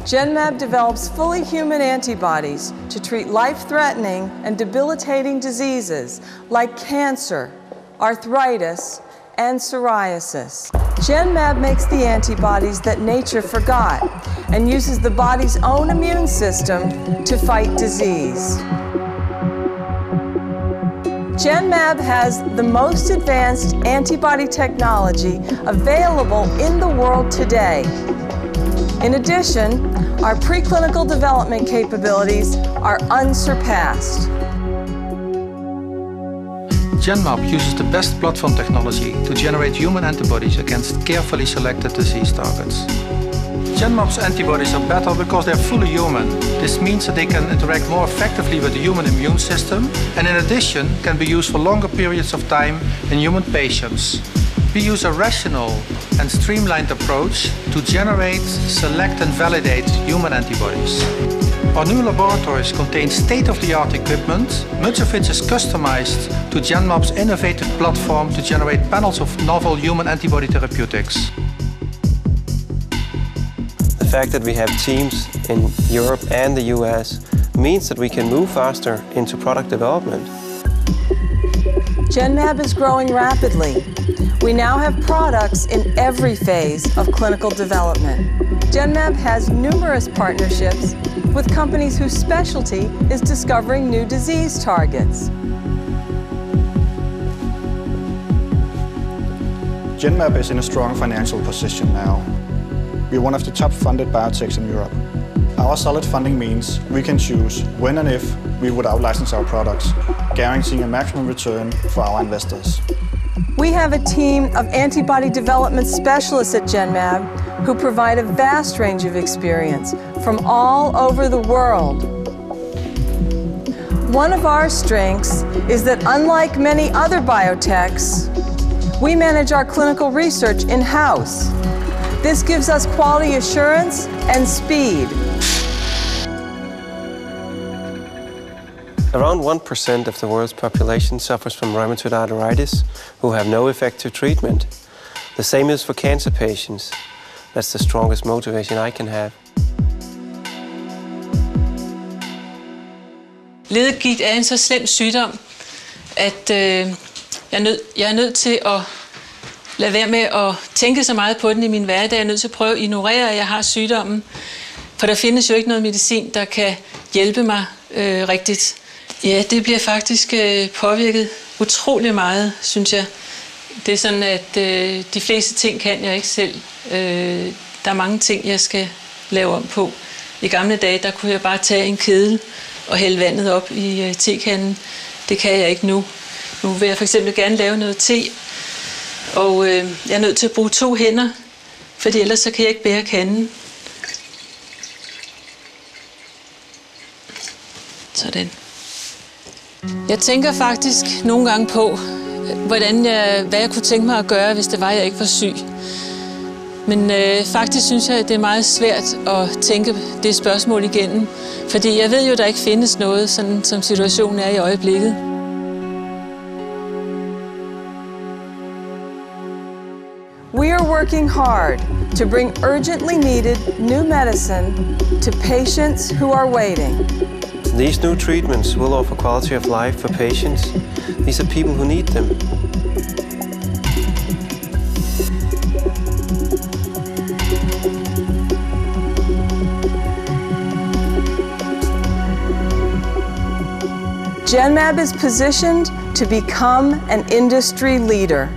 Genmab develops fully human antibodies to treat life-threatening and debilitating diseases like cancer, arthritis, and psoriasis. Genmab makes the antibodies that nature forgot and uses the body's own immune system to fight disease. Genmab has the most advanced antibody technology available in the world today. In addition, our preclinical development capabilities are unsurpassed. Genmab uses the best platform technology to generate human antibodies against carefully selected disease targets. Genmab's antibodies are better because they're fully human. This means that they can interact more effectively with the human immune system and in addition can be used for longer periods of time in human patients. We use a rational and streamlined approach to generate, select and validate human antibodies. Our new laboratories contain state-of-the-art equipment, much of which is customized to Genmab's innovative platform to generate panels of novel human antibody therapeutics. The fact that we have teams in Europe and the US means that we can move faster into product development. Genmab is growing rapidly. We now have products in every phase of clinical development. Genmab has numerous partnerships with companies whose specialty is discovering new disease targets. Genmab is in a strong financial position now. We're one of the top funded biotechs in Europe. Our solid funding means we can choose when and if we would out-license our products, guaranteeing a maximum return for our investors. We have a team of antibody development specialists at Genmab who provide a vast range of experience from all over the world. One of our strengths is that unlike many other biotechs, we manage our clinical research in-house. This gives us quality assurance and speed. Around 1% of the world's population suffers from rheumatoid arthritis who have no effective treatment. The same is for cancer patients. That's the strongest motivation I can have. Leddegigt er en så slem sygdom, at jeg er nødt til at lade være med at tænke så meget på den i min hverdag. Jeg er nødt til at prøve at ignorere, at jeg har sygdommen. For der findes jo ikke noget medicin, der kan hjælpe mig rigtigt. Ja, det bliver faktisk påvirket utrolig meget, synes jeg. Det er sådan, at de fleste ting kan jeg ikke selv. Der er mange ting, jeg skal lave om på. I gamle dage, der kunne jeg bare tage en kedel og hælde vandet op i tekanden. Det kan jeg ikke nu. Nu vil jeg for eksempel gerne lave noget te, og jeg er nødt til at bruge 2 hænder, fordi ellers så kan jeg ikke bære kanden. Sådan. Jeg tænker faktisk nogle gange på, hvad jeg kunne tænke mig at gøre, hvis det var, jeg ikke var syg. Men faktisk synes jeg, at det er meget svært at tænke det spørgsmål igennem. Fordi jeg ved jo, at der ikke findes noget, sådan som situationen er i øjeblikket. We are working hard to bring urgently needed new medicine to patients who are waiting. These new treatments will offer quality of life for patients. These are people who need them. Genmab is positioned to become an industry leader.